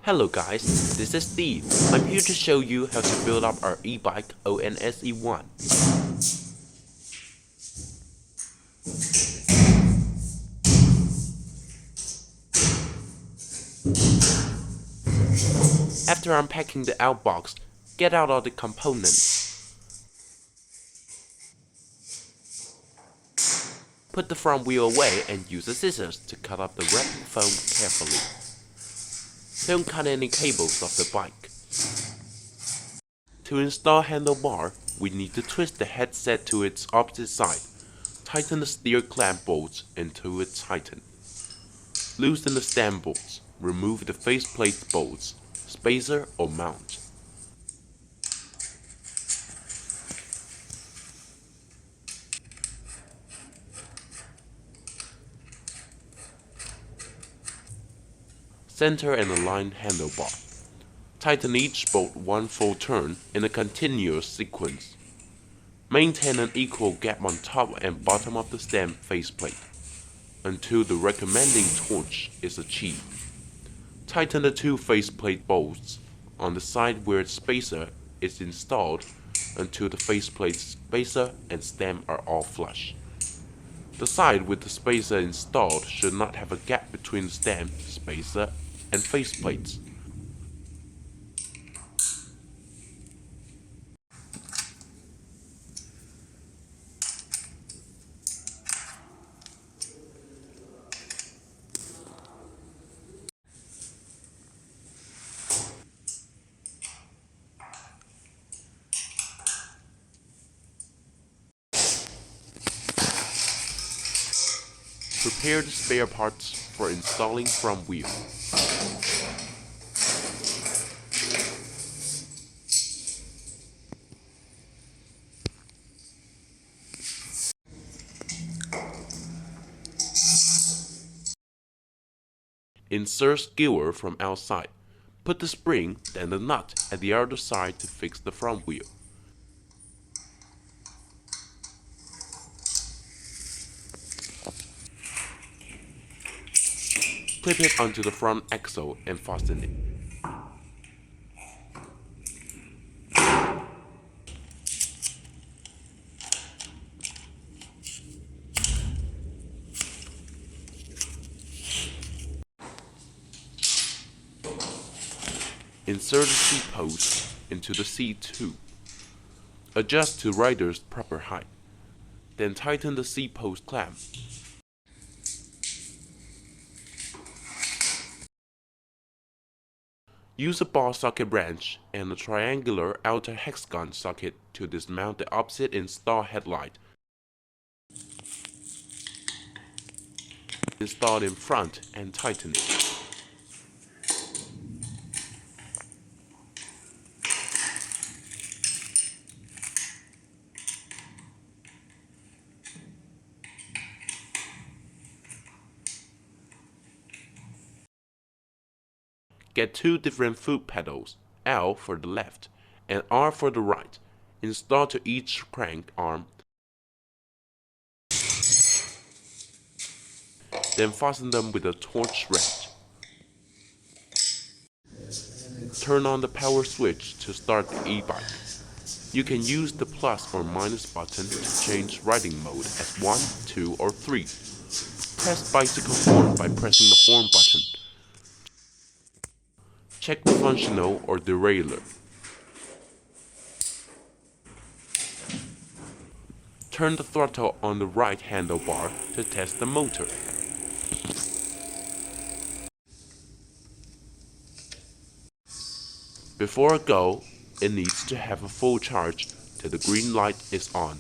Hello guys, this is Steve. I'm here to show you how to build up our e-bike ONES1. After unpacking the outbox, get out all the components. Put the front wheel away and use the scissors to cut up the wrapping foam carefully. Don't cut any cables off the bike. To install handlebar, we need to twist the headset to its opposite side. Tighten the steer clamp bolts until it's tightened. Loosen the stem bolts. Remove the faceplate bolts, spacer or mount. Center and align handlebar. Tighten each bolt one full turn in a continuous sequence. Maintain an equal gap on top and bottom of the stem faceplate until the recommending torque is achieved. Tighten the two faceplate bolts on the side where the spacer is installed until the faceplate spacer and stem are all flush. The side with the spacer installed should not have a gap between the stem, spacer, and faceplates. Prepare the spare parts for installing front wheel. Insert skewer from outside. Put the spring, then the nut at the other side to fix the front wheel. Clip it onto the front axle and fasten it. Insert the seat post into the seat tube. Adjust to rider's proper height. Then tighten the seat post clamp. Use a ball socket wrench and a triangular outer hexagon socket to dismount the opposite install headlight. Install it in front and tighten it. Get two different foot pedals, L for the left and R for the right. Install to each crank arm. Then fasten them with a torch wrench. Turn on the power switch to start the e-bike. You can use the plus or minus button to change riding mode as 1, 2, or 3. Press bicycle horn by pressing the horn button. Check the functional or derailleur. Turn the throttle on the right handlebar to test the motor. Before go, it needs to have a full charge till the green light is on.